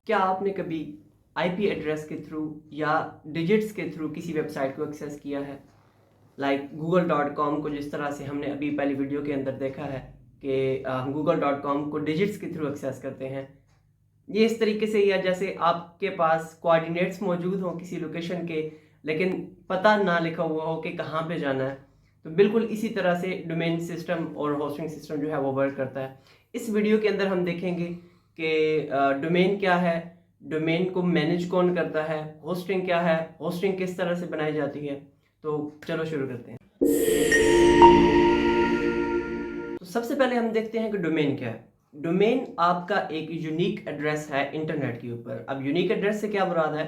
क्या आपने कभी आईपी एड्रेस के थ्रू या डिजिट्स के थ्रू किसी वेबसाइट को एक्सेस किया है? लाइक google.com को जिस तरह से हमने अभी पहली वीडियो के अंदर देखा है कि हम google.com को डिजिट्स के थ्रू एक्सेस करते हैं। ये इस तरीके से या जैसे आपके पास कोऑर्डिनेट्स मौजूद हों किसी लोकेशन के, लेकिन पता ना लिखा हुआ हो कि कहाँ पे जाना है। तो बिल्कुल इसी तरह से डोमेन सिस्टम और होस्टिंग सिस्टम जो है वो वर्क करता है। इस वीडियो के अंदर हम देखेंगे कि डोमेन क्या है, डोमेन को मैनेज कौन करता है, होस्टिंग क्या है, होस्टिंग किस तरह से बनाई जाती है। तो चलो शुरू करते हैं। तो सबसे पहले हम देखते हैं कि डोमेन क्या है। डोमेन आपका एक यूनिक एड्रेस है इंटरनेट के ऊपर। अब यूनिक एड्रेस से क्या मुराद है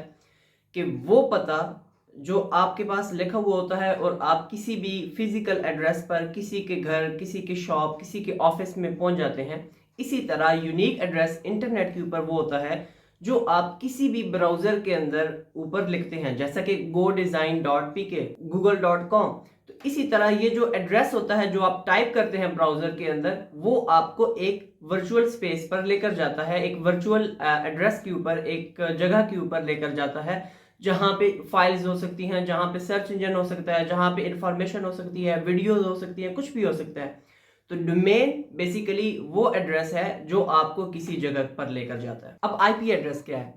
कि वो पता जो आपके पास लिखा हुआ होता है और आप किसी भी फिजिकल एड्रेस पर किसी के घर, किसी के शॉप, किसी के ऑफिस में पहुंच जाते हैं। इसी तरह यूनिक एड्रेस इंटरनेट के ऊपर वो होता है जो आप किसी भी ब्राउजर के अंदर ऊपर लिखते हैं, जैसा कि godesign.pk, google.com। तो इसी तरह ये जो एड्रेस होता है जो आप टाइप करते हैं ब्राउजर के अंदर, वो आपको एक वर्चुअल स्पेस पर लेकर जाता है, एक वर्चुअल एड्रेस के ऊपर, एक जगह के ऊपर लेकर जाता है जहां पे फाइल्स हो सकती हैं, जहां पे सर्च इंजन हो सकता है, जहां पे इंफॉर्मेशन हो सकती है, वीडियोस हो सकती है, कुछ भी हो सकता है। तो डोमेन बेसिकली वो एड्रेस है जो आपको किसी जगह पर लेकर जाता है। अब आईपी एड्रेस क्या है?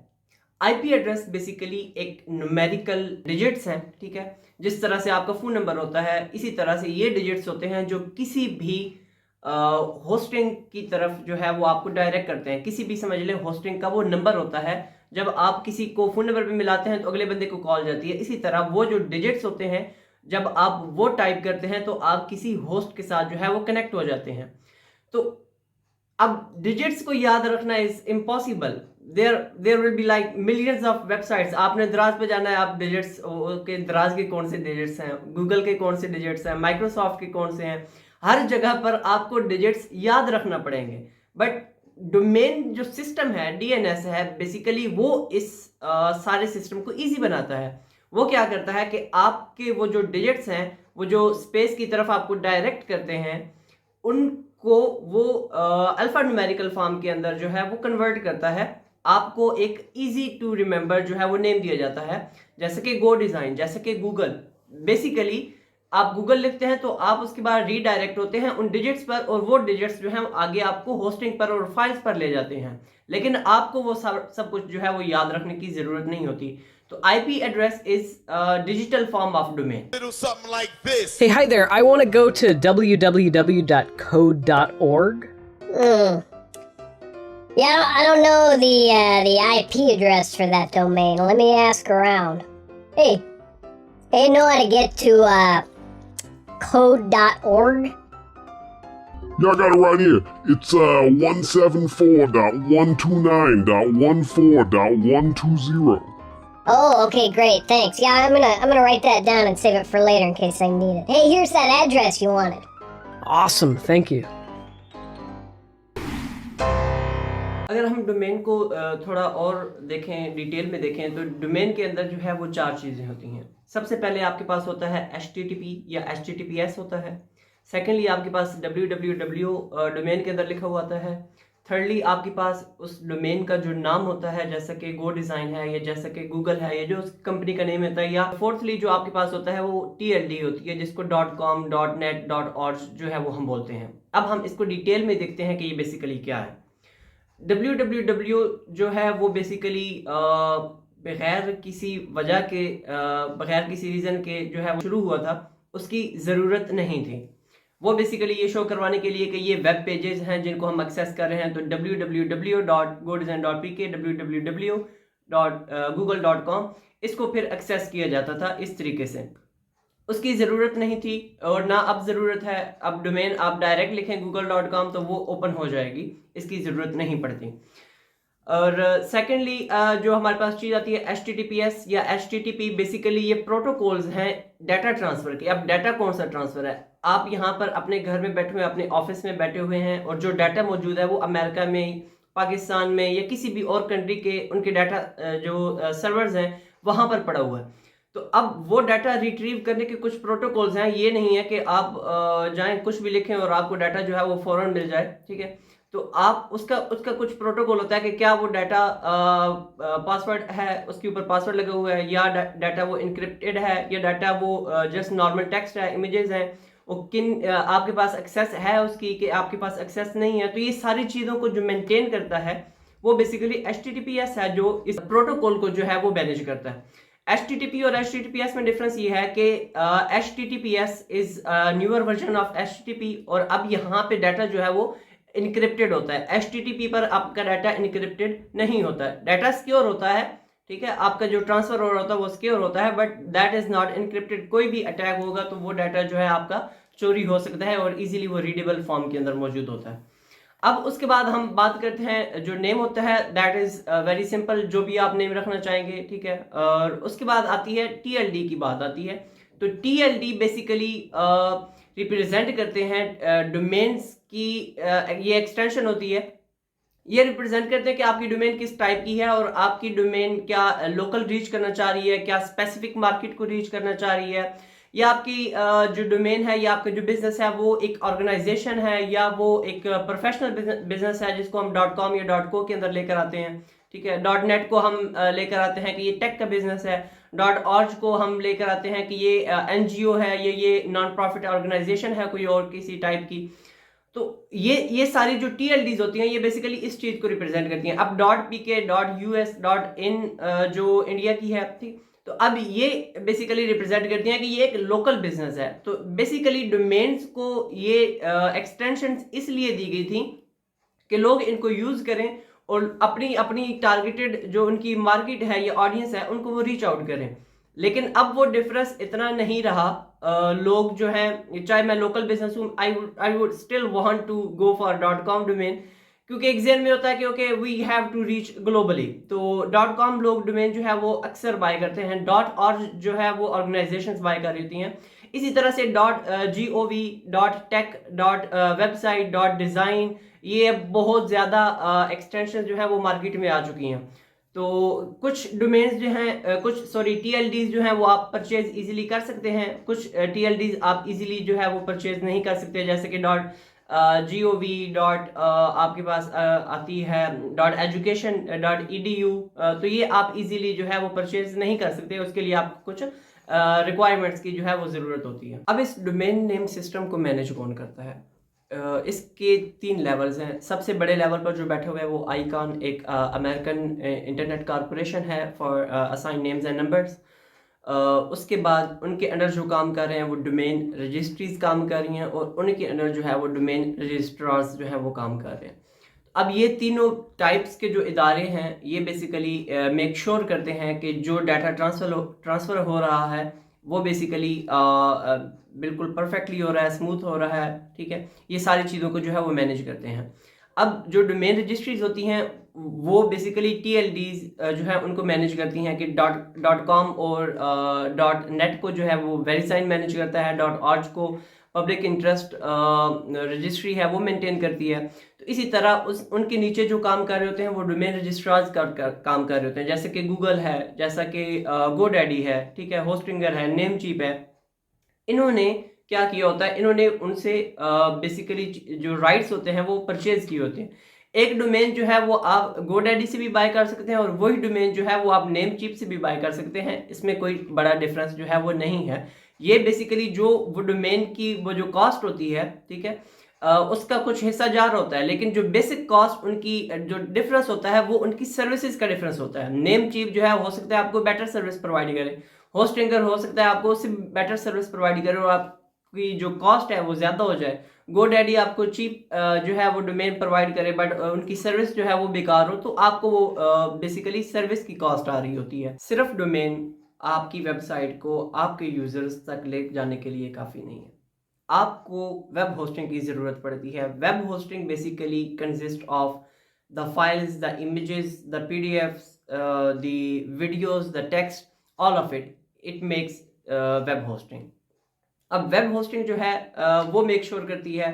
आईपी एड्रेस बेसिकली एक न्यूमेरिकल डिजिट्स हैं, ठीक है। जिस तरह से आपका फोन नंबर होता है, इसी तरह से ये डिजिट्स होते हैं जो किसी भी होस्टिंग की तरफ जो है वो आपको डायरेक्ट करते हैं। किसी भी समझ लें होस्टिंग का वो नंबर होता है। जब आप किसी को फोन नंबर पे मिलाते हैं तो अगले बंदे को कॉल जाती है। इसी तरह वो जो डिजिट्स होते हैं, जब आप वो टाइप करते हैं तो आप किसी होस्ट के साथ जो है वो कनेक्ट हो जाते हैं। तो अब डिजिट्स को याद रखना is impossible. There will be like millions of websites. आपने दराज पे जाना है, आप डिजिट्स के दराज के कौन से डिजिट्स हैं, गूगल के कौन से डिजिट्स हैं, माइक्रोसॉफ्ट के कौन से हैं, हर जगह पर आपको डिजिट्स याद रखना पड़ेंगे। बट डोमेन जो सिस्टम है, डीएनएस है, बेसिकली वो इस सारे सिस्टम को इजी बनाता है। वो क्या करता है कि आपके वो जो डिजिट्स हैं, वो जो स्पेस की तरफ आपको डायरेक्ट करते हैं, उनको वो अल्फा न्यूमेरिकल फॉर्म के अंदर जो है वो कन्वर्ट करता है। आपको एक इजी टू रिमेंबर जो है वो नेम दिया जाता है, जैसे कि गो डिजाइन, जैसे कि गूगल। बेसिकली आप गूगल लिखते हैं तो आप उसके बाद रीडायरेक्ट होते हैं उन डिजिट्स पर, और वो डिजिट्स जो है आगे आपको होस्टिंग पर और फाइल्स पर ले जाते हैं। लेकिन आपको वो सब कुछ जो है वो याद रखने की जरूरत नहीं होती। तो IP address is a digital form of domain. Little something like this. Hey, hi there. I want to go to www.code.org. Yeah, I don't know the IP address for that domain. Let me ask around. Hey, you know how to get to code.org? Yeah, I got it right here. It's 174.129.14.120. Oh, okay, great, thanks. Yeah, I'm gonna write that down and save it for later in case I need it. Hey, here's that address you wanted. Awesome. Thank you. अगर हम domain को थोड़ा और देखें, detail में देखें, तो domain के अंदर जो है वो 4 चीज़ें होती हैं। सबसे पहले आपके पास होता है HTTP या HTTPS होता है। सेकेंडली आपके पास www डोमेन के अंदर लिखा हुआ आता है। थर्डली आपके पास उस डोमेन का जो नाम होता है, जैसा कि गो डिज़ाइन है या जैसा कि गूगल है, या जो उस कंपनी का नेम होता है। या फोर्थली जो आपके पास होता है वो TLD होती है, जिसको .com, .net, .org जो है वो हम बोलते हैं। अब हम इसको डिटेल में देखते हैं कि ये बेसिकली क्या है। www जो है वो बेसिकली बगैर किसी वजह के, बगैर किसी रीज़न के जो है वो शुरू हुआ था, उसकी ज़रूरत नहीं थी। वो बेसिकली ये शो करवाने के लिए कि ये वेब पेजेस हैं जिनको हम एक्सेस कर रहे हैं। तो www.godesign.pk, www.google.com, इसको फिर एक्सेस किया जाता था इस तरीके से। उसकी ज़रूरत नहीं थी और ना अब ज़रूरत है। अब डोमेन आप डायरेक्ट लिखें google.com तो वो ओपन हो जाएगी, इसकी ज़रूरत नहीं पड़ती। और सेकेंडली जो हमारे पास चीज़ आती है HTTPS या HTTP, बेसिकली ये प्रोटोकॉल्स हैं डाटा ट्रांसफ़र के। अब डाटा कौन सा ट्रांसफ़र है? आप यहाँ पर अपने घर में बैठे हुए, अपने ऑफिस में बैठे हुए हैं, और जो डाटा मौजूद है वो अमेरिका में, पाकिस्तान में या किसी भी और कंट्री के उनके डाटा जो सर्वर्स हैं वहाँ पर पड़ा हुआ है। तो अब वो डाटा रिट्रीव करने के कुछ प्रोटोकॉल्स हैं। ये नहीं है कि आप जाएं कुछ भी लिखें और आपको डाटा जो है वो फ़ौरन मिल जाए, ठीक है। तो आप उसका उसका कुछ प्रोटोकॉल होता है कि क्या वो डाटा पासवर्ड है, उसके ऊपर पासवर्ड लगा हुआ है, या डाटा वो इनक्रिप्टेड है, या डाटा वो जस्ट नॉर्मल टेक्स्ट है, इमेजेस हैं, वो किन आपके पास एक्सेस है उसकी, कि आपके पास एक्सेस नहीं है। तो ये सारी चीज़ों को जो मेंटेन करता है वो बेसिकली HTTPS है, जो इस प्रोटोकॉल को जो है वो मैनेज करता है। HTTP और HTTPS में डिफरेंस ये है कि HTTPS is newer version of HTTP, और अब यहाँ पे डाटा जो है वो इनक्रिप्टेड होता है। HTTP पर आपका डाटा इनक्रिप्टेड नहीं होता है, डाटा सिक्योर होता है, ठीक है, आपका जो ट्रांसफर हो रहा होता है वो सिक्योर होता है, but that is not encrypted. कोई भी अटैक होगा तो वो डाटा जो है आपका चोरी हो सकता है, और इजीली वो रीडेबल फॉर्म के अंदर मौजूद होता है। अब उसके बाद हम बात करते हैं जो नेम होता है, दैट इज वेरी सिंपल, जो भी आप नेम रखना चाहेंगे, ठीक है। और उसके बाद आती है TLD की बात आती है। तो TLD बेसिकली रिप्रेजेंट करते हैं डोमेन्स की, ये एक्सटेंशन होती है, ये रिप्रेजेंट करते हैं कि आपकी डोमेन किस टाइप की है, और आपकी डोमेन क्या लोकल रीच करना चाह रही है, क्या स्पेसिफिक मार्केट को रीच करना चाह रही है, या आपकी जो डोमेन है या आपका जो बिजनेस है वो एक ऑर्गेनाइजेशन है, या वो एक प्रोफेशनल बिजनेस है जिसको हम .com या .co के अंदर लेकर आते हैं, ठीक है। .net को हम लेकर आते हैं कि ये टेक का बिजनेस है, .org को हम लेकर आते हैं कि ये NGO है, ये नॉन प्रॉफिट ऑर्गेनाइजेशन है कोई और किसी टाइप की। तो ये सारी जो TLDs होती हैं ये बेसिकली इस चीज को रिप्रेजेंट करती हैं। अब .pk .us .in जो इंडिया की है, ठीक, तो अब ये बेसिकली रिप्रेजेंट करती हैं कि ये एक लोकल बिजनेस है। तो बेसिकली डोमेन्स को ये एक्सटेंशंस इसलिए दी गई थी कि लोग इनको यूज करें और अपनी अपनी टारगेटेड जो उनकी मार्केट है या ऑडियंस है उनको वो रीच आउट करें। लेकिन अब वो डिफरेंस इतना नहीं रहा। लोग जो हैं, चाहे मैं लोकल बिजनेस हूँ, I would still want to go for .com domain, क्योंकि एक जेन में होता है कि okay we have to reach globally. तो .com लोग डोमेन जो है वो अक्सर बाय करते हैं, .org जो है वो ऑर्गेनाइजेशंस बाय कर रही हैं। इसी तरह से .gov .tech .website .design, ये बहुत ज़्यादा एक्सटेंशन जो है वो मार्केट में आ चुकी हैं। तो कुछ डोमेन्स जो हैं TLDs जो हैं वो आप परचेज इजीली कर सकते हैं, कुछ TLDs आप इजीली जो है वो परचेज नहीं कर सकते, जैसे कि .gov आपके पास आती है .education .edu, तो ये आप इजीली जो है वो परचेज नहीं कर सकते, उसके लिए आपको कुछ रिक्वायरमेंट्स की जो है वो ज़रूरत होती है। अब इस डोमेन नेम सिस्टम को मैनेज कौन करता है? इसके 3 लेवल्स हैं। सबसे बड़े लेवल पर जो बैठे हुए हैं वो आईकॉन, एक अमेरिकन इंटरनेट कॉरपोरेशन है for assign names and numbers. उसके बाद उनके अंडर जो काम कर रहे हैं वो डोमेन रजिस्ट्रीज काम कर रही हैं, और उनके अंडर जो है वो डोमेन रजिस्ट्रार्स जो है वो काम कर रहे हैं। अब ये तीनों टाइप्स के जो इदारे हैं ये बेसिकली मेक श्योर करते हैं कि जो डाटा ट्रांसफ़र हो रहा है वो बेसिकली बिल्कुल परफेक्टली हो रहा है, स्मूथ हो रहा है, ठीक है। ये सारी चीज़ों को जो है वो मैनेज करते हैं। अब जो डोमेन रजिस्ट्रीज होती हैं वो बेसिकली TLDs जो है उनको मैनेज करती हैं, कि .com और .net को जो है वो वेरीसाइन मैनेज करता है, .org को पब्लिक इंटरेस्ट रजिस्ट्री है वो मेंटेन करती है। तो इसी तरह उनके नीचे जो काम कर रहे होते हैं वो डोमेन रजिस्ट्रार्स काम कर रहे होते हैं, जैसे कि गूगल है, जैसा कि GoDaddy है, ठीक है, होस्टिंगर है, नेमचीप है। इन्होंने क्या किया होता है, इन्होंने उनसे बेसिकली जो राइट्स होते हैं वो परचेज किए होते हैं। एक डोमेन जो है वो आप GoDaddy से भी बाय कर सकते हैं, और वही डोमेन जो है वो आप नेमचीप से भी बाय कर सकते हैं। इसमें कोई बड़ा डिफरेंस जो है वो नहीं है। ये बेसिकली जो वो डोमेन की वो जो कॉस्ट होती है, ठीक है, उसका कुछ हिस्सा जा रहा होता है, लेकिन जो बेसिक कॉस्ट उनकी जो डिफरेंस होता है वो उनकी सर्विसेज का डिफरेंस होता है। नेमचीप जो है हो सकता है आपको बेटर सर्विस प्रोवाइड करे, होस्टिंगर हो सकता है आपको उससे बेटर सर्विस प्रोवाइड करे और आपकी जो कॉस्ट है वो ज़्यादा हो जाए। GoDaddy आपको चीप जो है वो डोमेन प्रोवाइड करे, बट उनकी सर्विस जो है वो बेकार हो, तो आपको वो बेसिकली सर्विस की कॉस्ट आ रही होती है। सिर्फ डोमेन आपकी वेबसाइट को आपके यूजर्स तक ले जाने के लिए काफ़ी नहीं है, आपको वेब होस्टिंग की ज़रूरत पड़ती है। Web hosting basically consist of the files, the images, the PDFs, the videos, the text, all of it makes web hosting. अब वेब होस्टिंग जो है वो मेक श्योर करती है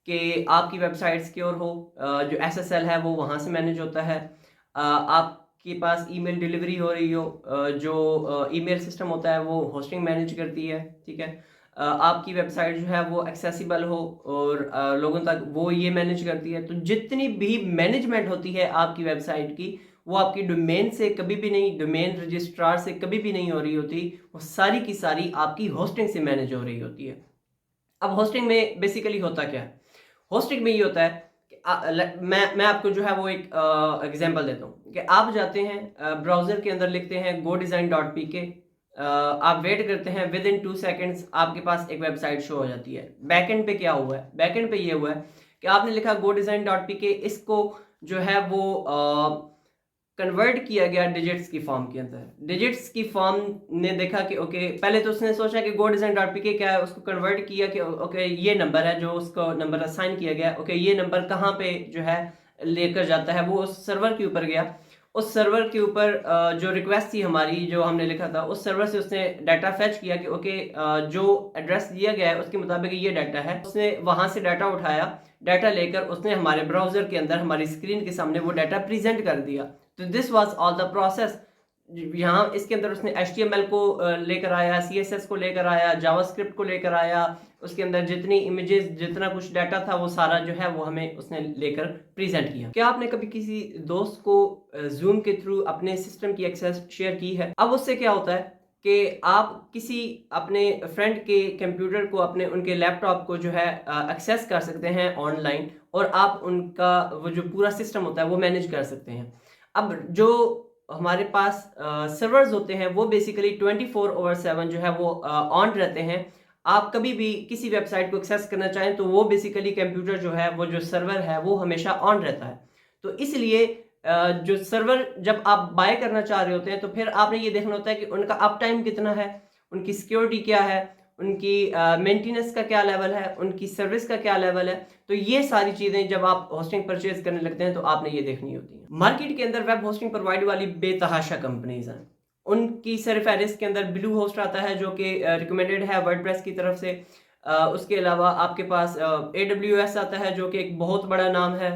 कि आपकी वेबसाइट सिक्योर हो, जो SSL है वो वहाँ से मैनेज होता है, आपके पास ईमेल डिलीवरी हो रही हो, जो ईमेल सिस्टम होता है वो होस्टिंग मैनेज करती है, ठीक है। आपकी वेबसाइट जो है वो एक्सेसिबल हो और लोगों तक वो ये मैनेज करती है। तो जितनी भी मैनेजमेंट होती है आपकी वेबसाइट की, वो आपकी डोमेन से कभी भी नहीं, डोमेन रजिस्ट्रार से कभी भी नहीं हो रही होती, वो सारी की सारी आपकी होस्टिंग से मैनेज हो रही होती है। अब होस्टिंग में बेसिकली होता क्या है? होस्टिंग में ये होता है कि मैं आपको जो है वो एक एग्जांपल देता हूँ कि आप जाते हैं ब्राउज़र के अंदर, लिखते हैं godesign.pk, आप वेट करते हैं, विद इन 2 सेकेंड्स आपके पास एक वेबसाइट शो हो जाती है। बैकएंड पे क्या हुआ है? बैकएंड पे ये हुआ है कि आपने लिखा godesign.pk, इसको जो है वो कन्वर्ट किया गया डिजिट्स की फॉर्म के अंदर। डिजिट्स की फॉर्म ने देखा कि ओके, पहले तो उसने सोचा कि godesign.pk क्या है, उसको कन्वर्ट किया कि ओके ये नंबर है जो उसको नंबर असाइन किया गया, ओके ये नंबर कहाँ पे जो है लेकर जाता है, वो उस सर्वर के ऊपर गया। उस सर्वर के ऊपर जो रिक्वेस्ट थी हमारी, जो हमने लिखा था, उस सर्वर से उसने डाटा फेच किया कि ओके जो एड्रेस दिया गया है उसके मुताबिक ये डाटा है। उसने वहाँ से डाटा उठाया, डाटा लेकर उसने हमारे ब्राउज़र के अंदर हमारी स्क्रीन के सामने वो डाटा प्रेजेंट कर दिया। तो this was all the process. यहाँ इसके अंदर उसने HTML को लेकर आया, CSS को लेकर आया, जावास्क्रिप्ट को लेकर आया, उसके अंदर जितनी इमेजेस, जितना कुछ डाटा था वो सारा जो है वो हमें उसने लेकर प्रेजेंट किया। क्या आपने कभी किसी दोस्त को जूम के थ्रू अपने सिस्टम की एक्सेस शेयर की है? अब उससे क्या होता है कि आप किसी अपने फ्रेंड के कंप्यूटर को, अपने उनके लैपटॉप को जो है एक्सेस कर सकते हैं ऑनलाइन, और आप उनका वो जो पूरा सिस्टम होता है वो मैनेज कर सकते हैं। अब जो हमारे पास सर्वर्स होते हैं वो बेसिकली 24/7 जो है वो ऑन रहते हैं। आप कभी भी किसी वेबसाइट को एक्सेस करना चाहें तो वो बेसिकली कंप्यूटर जो है, वो जो सर्वर है वो हमेशा ऑन रहता है। तो इसलिए जो सर्वर जब आप बाय करना चाह रहे होते हैं तो फिर आपने ये देखना होता है कि उनका अप टाइम कितना है, उनकी सिक्योरिटी क्या है, उनकी मेंटेनेंस का क्या लेवल है, उनकी सर्विस का क्या लेवल है। तो ये सारी चीज़ें जब आप होस्टिंग परचेज करने लगते हैं तो आपने ये देखनी होती है। मार्केट के अंदर वेब होस्टिंग प्रोवाइड वाली बेतहाशा कंपनीज हैं। उनकी सरफहरिस्त के अंदर ब्लू होस्ट आता है जो कि रिकमेंडेड है वर्डप्रेस की तरफ से। उसके अलावा आपके पास AWS आता है जो कि एक बहुत बड़ा नाम है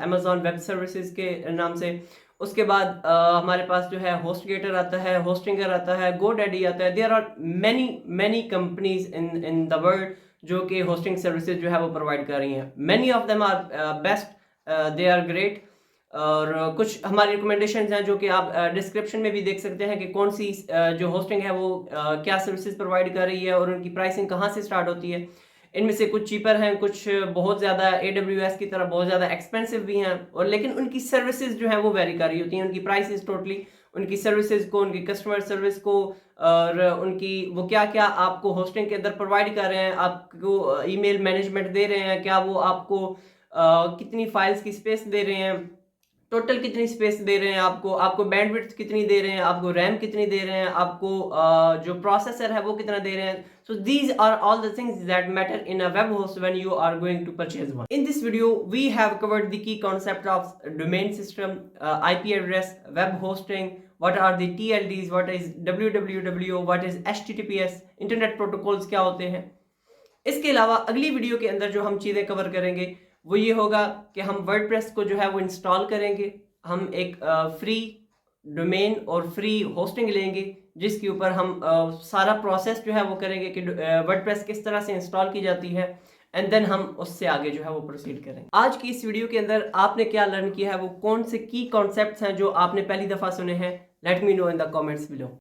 अमेजॉन वेब सर्विसेज के नाम से। उसके बाद हमारे पास जो है होस्टगेटर आता है, होस्टिंगर आता है, GoDaddy आता है। There are many companies in the world जो कि होस्टिंग सर्विसेज जो है वो प्रोवाइड कर रही हैं। Many of them are best, they are great. और कुछ हमारी रिकमेंडेशंस हैं जो कि आप डिस्क्रिप्शन में भी देख सकते हैं कि कौन सी जो होस्टिंग है वो क्या सर्विसेज प्रोवाइड कर रही है और उनकी प्राइसिंग कहाँ से स्टार्ट होती है। इनमें से कुछ चीपर हैं, कुछ बहुत ज़्यादा AWS की तरह बहुत ज़्यादा एक्सपेंसिव भी हैं, और लेकिन उनकी सर्विसेज जो है वो वेरी कर रही होती हैं। उनकी प्राइसेस टोटली, उनकी सर्विसेज को, उनकी कस्टमर सर्विस को, और उनकी वो क्या क्या आपको होस्टिंग के अंदर प्रोवाइड कर रहे हैं, आपको ईमेल मैनेजमेंट दे रहे हैं क्या, वो आपको कितनी फाइल्स की स्पेस दे रहे हैं, टोटल कितनी स्पेस दे रहे हैं आपको बैंडविड्थ कितनी दे रहे हैं, आपको रैम कितनी दे रहे हैं, आपको जो प्रोसेसर है वो कितना दे रहे हैं। So these are all the things that matter in a web host when you are going to purchase one. In this video we have covered the key concept of domain system, IP address, web hosting, what are the TLDs, what is www, what is HTTPS, internet protocols क्या होते हैं। इसके अलावा अगली video के अंदर जो हम चीज़ें कवर करेंगे वो ये होगा कि हम वर्डप्रेस को जो है वो इंस्टॉल करेंगे। हम एक फ्री डोमेन और फ्री होस्टिंग लेंगे जिसके ऊपर हम सारा प्रोसेस जो है वो करेंगे कि वर्डप्रेस किस तरह से इंस्टॉल की जाती है, एंड देन हम उससे आगे जो है वो प्रोसीड करेंगे। आज की इस वीडियो के अंदर आपने क्या लर्न किया है, वो कौन से की कॉन्सेप्ट्स हैं जो आपने पहली दफ़ा सुने हैं, let me know in the comments below.